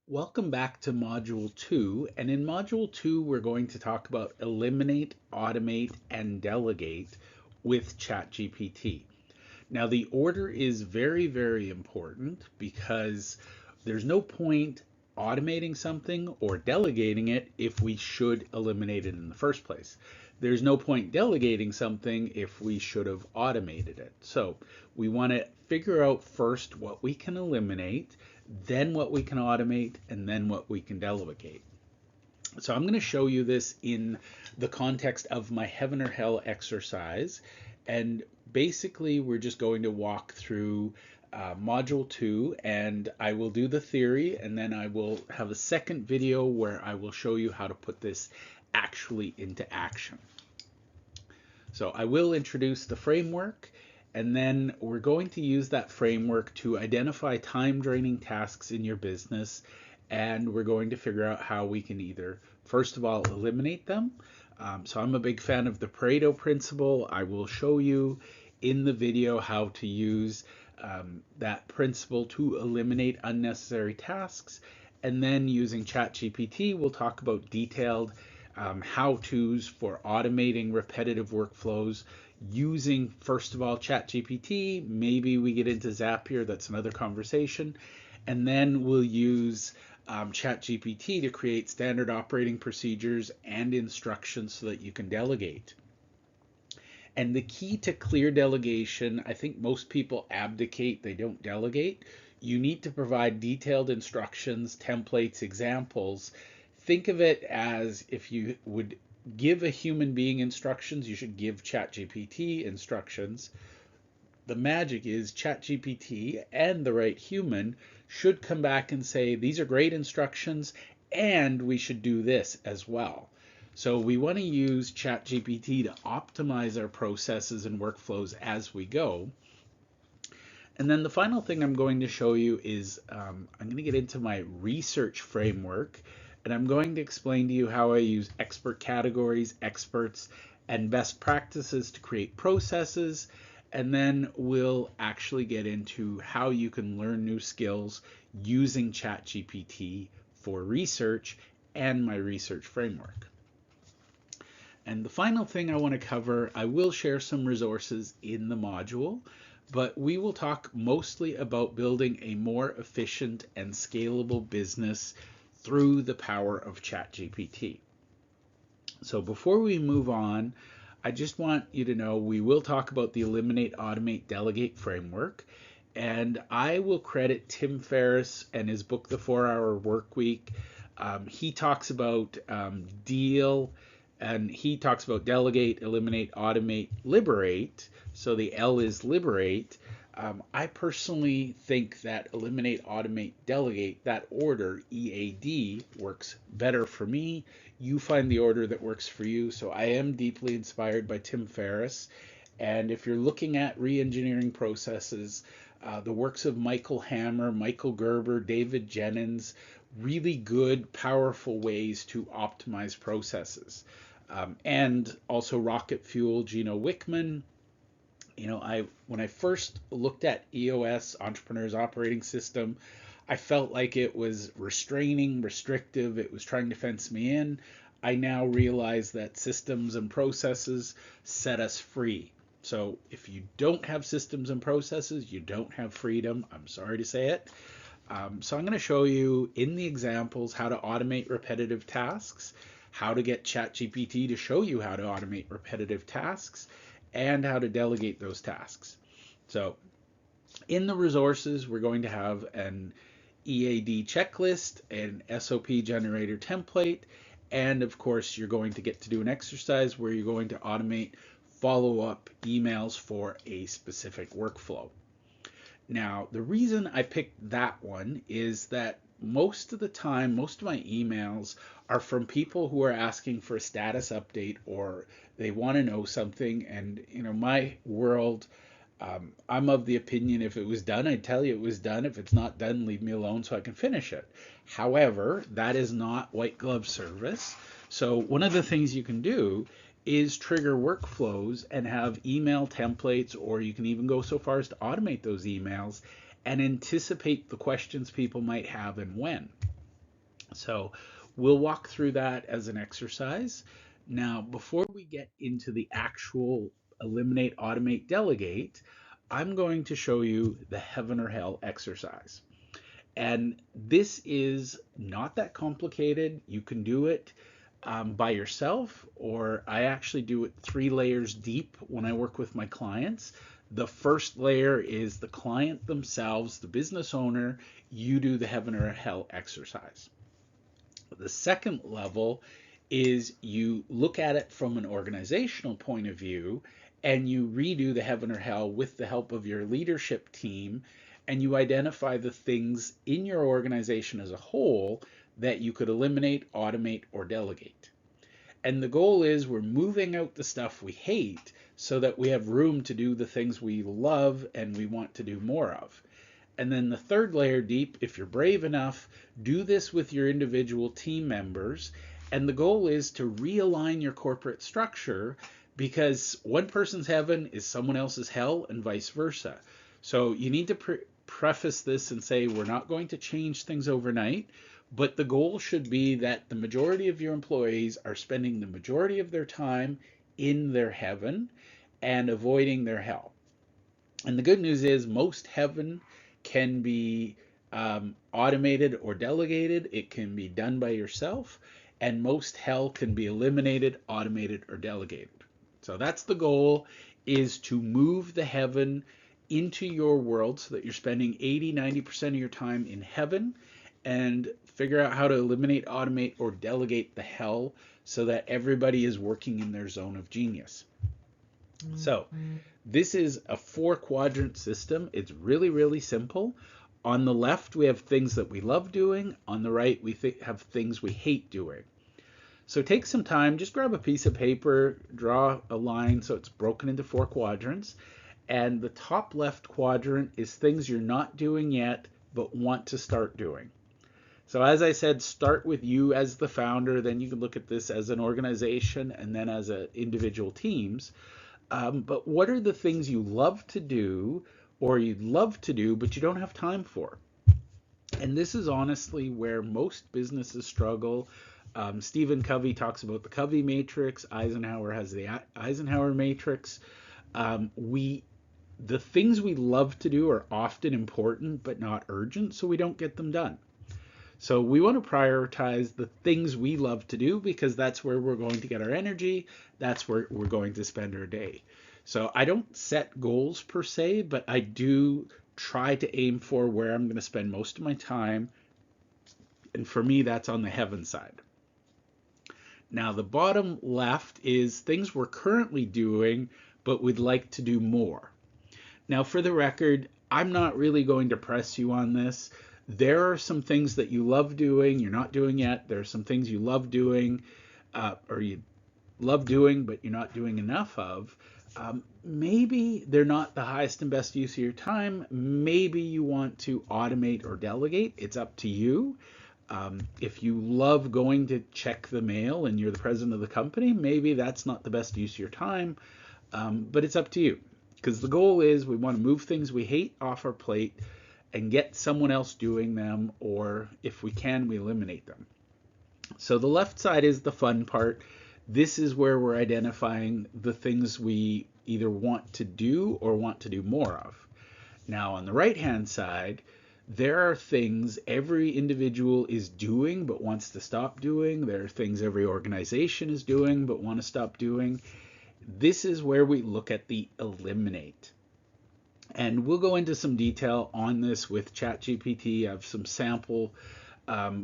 Welcome back to Module 2, and in Module 2 we're going to talk about eliminate, automate, and delegate with ChatGPT. Now the order is very, very important because there's no point automating something or delegating it if we should eliminate it in the first place. There's no point delegating something if we should have automated it. So we want to figure out first what we can eliminate, then what we can automate, and then what we can delegate. So I'm going to show you this in the context of my heaven or hell exercise. And basically, we're just going to walk through module 2, and I will do the theory, and then I will have a second video where I will show you how to put this actually into action. So I will introduce the framework, and then we're going to use that framework to identify time draining tasks in your business, and we're going to figure out how we can either, first of all, eliminate them. So I'm a big fan of the Pareto principle. I will show you in the video how to use that principle to eliminate unnecessary tasks. And then using ChatGPT, we'll talk about detailed how-tos for automating repetitive workflows using, first of all, ChatGPT. Maybe we get into Zapier, that's another conversation. And then we'll use ChatGPT to create standard operating procedures and instructions so that you can delegate. And the key to clear delegation, I think most people abdicate, they don't delegate. You need to provide detailed instructions, templates, examples. Think of it as if you would give a human being instructions, you should give ChatGPT instructions. The magic is ChatGPT and the right human should come back and say, these are great instructions, and we should do this as well. So we want to use ChatGPT to optimize our processes and workflows as we go. And then the final thing I'm going to show you is I'm going to get into my research framework, and I'm going to explain to you how I use expert categories, experts, and best practices to create processes. And then we'll actually get into how you can learn new skills using ChatGPT for research and my research framework. And the final thing I want to cover, I will share some resources in the module, but we will talk mostly about building a more efficient and scalable business through the power of ChatGPT. So before we move on, I just want you to know we will talk about the Eliminate, Automate, Delegate framework, and I will credit Tim Ferriss and his book, The 4-Hour Workweek. He talks about deal, and he talks about delegate, eliminate, automate, liberate. So the L is liberate. I personally think that eliminate, automate, delegate, that order, EAD, works better for me. You find the order that works for you. So I am deeply inspired by Tim Ferriss. And if you're looking at re-engineering processes, the works of Michael Hammer, Michael Gerber, David Jennings, really good, powerful ways to optimize processes. And also Rocket Fuel, Gino Wickman. You know, when I first looked at EOS, Entrepreneur's Operating System, I felt like it was restraining, restrictive. It was trying to fence me in. I now realize that systems and processes set us free. So if you don't have systems and processes, you don't have freedom. I'm sorry to say it. So I'm going to show you in the examples how to automate repetitive tasks, how to get ChatGPT to show you how to automate repetitive tasks, and how to delegate those tasks. So in the resources, we're going to have an EAD checklist, an SOP generator template, and of course, you're going to get to do an exercise where you're going to automate follow-up emails for a specific workflow. Now, the reason I picked that one is that most of the time, most of my emails are from people who are asking for a status update or they want to know something. And, you know, my world, I'm of the opinion if it was done, I'd tell you it was done. If it's not done, leave me alone so I can finish it. However, that is not white glove service. So one of the things you can do is trigger workflows and have email templates, or you can even go so far as to automate those emails and anticipate the questions people might have and when. So we'll walk through that as an exercise. Now, before we get into the actual eliminate, automate, delegate, I'm going to show you the heaven or hell exercise. And this is not that complicated. You can do it by yourself, or I actually do it 3 layers deep when I work with my clients. The first layer is the client themselves, the business owner. You do the heaven or hell exercise. The second level is you look at it from an organizational point of view and you redo the heaven or hell with the help of your leadership team, and you identify the things in your organization as a whole that you could eliminate, automate, or delegate. And the goal is we're moving out the stuff we hate so that we have room to do the things we love and we want to do more of. And then the third layer deep, if you're brave enough, do this with your individual team members. And the goal is to realign your corporate structure, because one person's heaven is someone else's hell and vice versa. So you need to preface this and say we're not going to change things overnight, but the goal should be that the majority of your employees are spending the majority of their time in their heaven and avoiding their hell. And the good news is most heaven can be automated or delegated. It can be done by yourself, and most hell can be eliminated, automated, or delegated. So that's the goal, is to move the heaven into your world so that you're spending 80-90% of your time in heaven, and figure out how to eliminate, automate, or delegate the hell so that everybody is working in their zone of genius. So this is a 4-quadrant system. It's really, really simple. On the left, we have things that we love doing. On the right, we have things we hate doing. So take some time, just grab a piece of paper, draw a line so it's broken into 4 quadrants. And the top left quadrant is things you're not doing yet, but want to start doing. So as I said, start with you as the founder, then you can look at this as an organization and then as individual teams. But what are the things you love to do or you'd love to do, but you don't have time for? And this is honestly where most businesses struggle. Stephen Covey talks about the Covey matrix. Eisenhower has the Eisenhower matrix. The things we love to do are often important, but not urgent, so we don't get them done. So we want to prioritize the things we love to do, because that's where we're going to get our energy. That's where we're going to spend our day. So I don't set goals per se, but I do try to aim for where I'm going to spend most of my time. And for me, that's on the heaven side. Now, the bottom left is things we're currently doing, but we'd like to do more. Now, for the record, I'm not really going to press you on this. There are some things that you love doing, you're not doing yet. There are some things you love doing, or you love doing, but you're not doing enough of. Maybe they're not the highest and best use of your time. Maybe you want to automate or delegate. It's up to you. If you love going to check the mail and you're the president of the company, maybe that's not the best use of your time, but it's up to you. Because the goal is we want to move things we hate off our plate and get someone else doing them, or if we can, we eliminate them. So the left side is the fun part. This is where we're identifying the things we either want to do or want to do more of. Now on the right hand side, there are things every individual is doing but wants to stop doing. There are things every organization is doing but want to stop doing. This is where we look at the eliminate. And we'll go into some detail on this with ChatGPT. I have some sample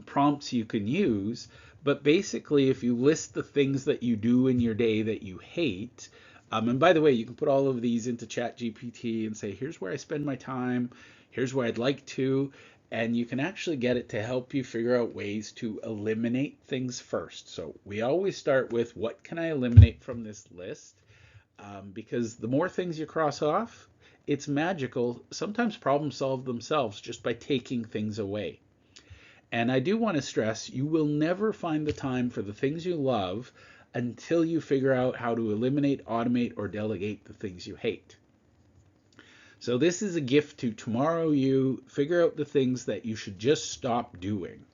prompts you can use. But basically, if you list the things that you do in your day that you hate, and by the way, you can put all of these into ChatGPT and say, here's where I spend my time, here's where I'd like to, and you can actually get it to help you figure out ways to eliminate things first. So we always start with, what can I eliminate from this list? Because the more things you cross off, it's magical. Sometimes problems solve themselves just by taking things away. And I do want to stress, you will never find the time for the things you love until you figure out how to eliminate, automate, or delegate the things you hate. So this is a gift to tomorrow you. Figure out the things that you should just stop doing.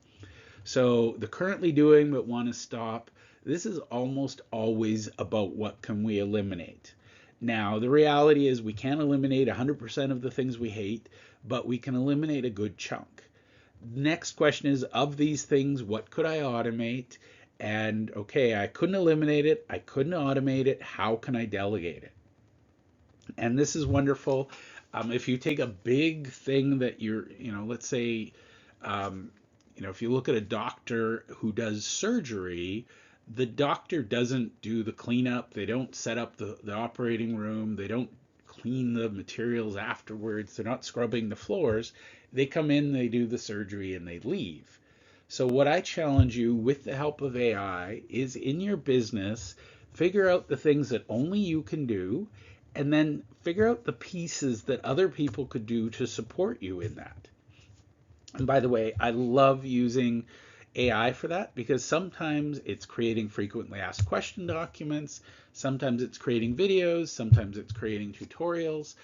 So the currently doing but want to stop, this is almost always about what can we eliminate. Now, the reality is we can't eliminate 100% of the things we hate, but we can eliminate a good chunk. Next question is, of these things, what could I automate? And okay, I couldn't eliminate it, I couldn't automate it, how can I delegate it? And this is wonderful. If you take a big thing that let's say, um, if you look at a doctor who does surgery, the doctor doesn't do the cleanup. They don't set up the operating room. They don't clean the materials afterwards. They're not scrubbing the floors. They come in, they do the surgery, and they leave. So, what I challenge you with the help of AI is in your business, figure out the things that only you can do, and then figure out the pieces that other people could do to support you in that. And by the way, I love using AI for that because sometimes it's creating frequently asked question documents, sometimes it's creating videos, sometimes it's creating tutorials.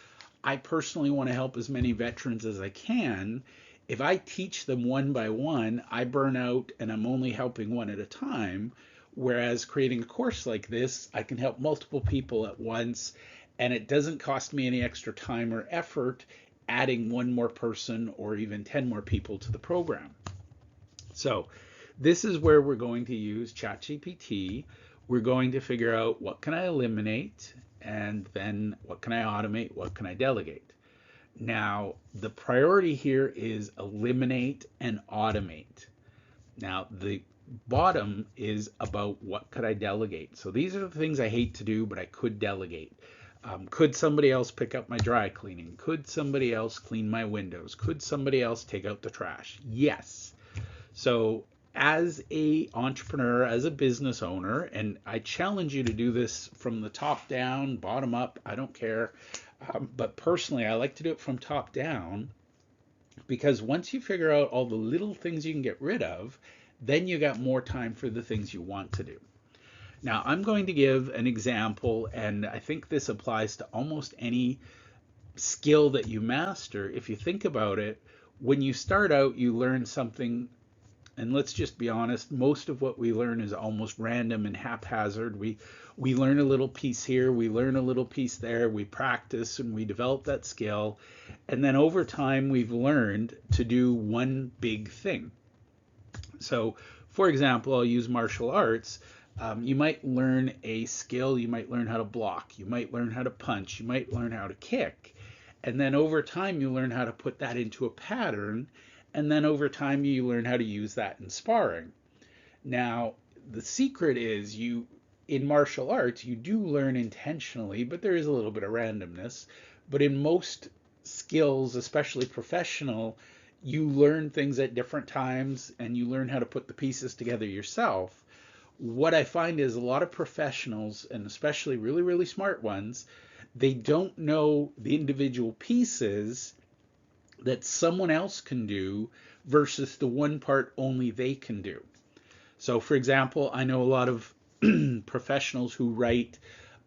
I personally want to help as many veterans as I can. If I teach them one by one, I burn out and I'm only helping one at a time. Whereas creating a course like this, I can help multiple people at once, and it doesn't cost me any extra time or effort adding one more person or even 10 more people to the program. So this is where we're going to use ChatGPT. We're going to figure out what can I eliminate, and then what can I automate, what can I delegate. Now, the priority here is eliminate and automate. Now, the bottom is about what could I delegate. So these are the things I hate to do, but I could delegate. Could somebody else pick up my dry cleaning? Could somebody else clean my windows? Could somebody else take out the trash? Yes. So as a entrepreneur, as a business owner, and I challenge you to do this from the top down, bottom up, I don't care. But personally, I like to do it from top down because once you figure out all the little things you can get rid of, then you got more time for the things you want to do. Now, I'm going to give an example, and I think this applies to almost any skill that you master. If you think about it, when you start out, you learn something, and let's just be honest, most of what we learn is almost random and haphazard. We learn a little piece here, we learn a little piece there, we practice and we develop that skill, and then over time we've learned to do one big thing. So, for example, I'll use martial arts. You might learn a skill, you might learn how to block, you might learn how to punch, you might learn how to kick. And then over time, you learn how to put that into a pattern. And then over time, you learn how to use that in sparring. Now, the secret is in martial arts, you do learn intentionally, but there is a little bit of randomness. But in most skills, especially professional, you learn things at different times and you learn how to put the pieces together yourself. What I find is a lot of professionals, and especially really, really smart ones, they don't know the individual pieces that someone else can do versus the one part only they can do. So, for example, I know a lot of professionals who write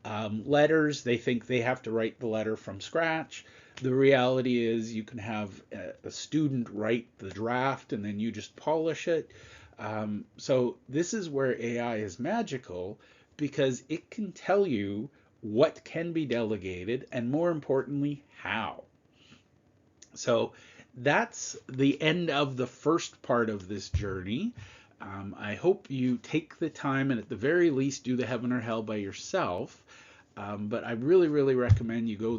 letters. They think they have to write the letter from scratch. The reality is you can have a student write the draft and then you just polish it. So this is where AI is magical because it can tell you what can be delegated and more importantly, how. So that's the end of the first part of this journey. I hope you take the time and at the very least do the heaven or hell by yourself. But I really, really recommend you go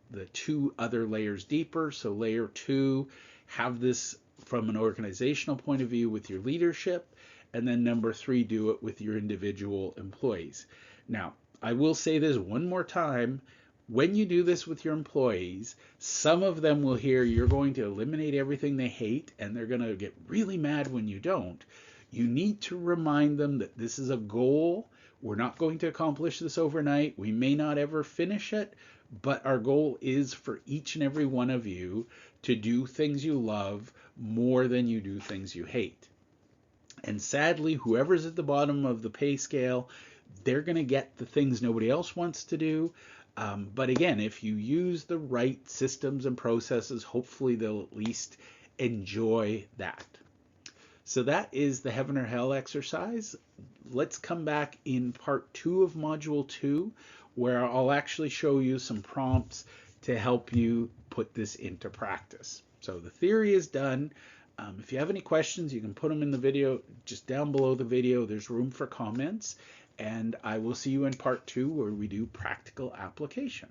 the two other layers deeper. So layer 2, have this from an organizational point of view with your leadership. And then number 3, do it with your individual employees. Now, I will say this one more time. When you do this with your employees, some of them will hear you're going to eliminate everything they hate and they're going to get really mad when you don't. You need to remind them that this is a goal. We're not going to accomplish this overnight. We may not ever finish it, but our goal is for each and every one of you to do things you love more than you do things you hate. And sadly, whoever's at the bottom of the pay scale, they're going to get the things nobody else wants to do. But again, if you use the right systems and processes, hopefully they'll at least enjoy that. So that is the heaven or hell exercise. Let's come back in part 2 of module 2, where I'll actually show you some prompts to help you put this into practice. So the theory is done. If you have any questions, you can put them in the video, just down below the video. There's room for comments, and I will see you in part 2 where we do practical application.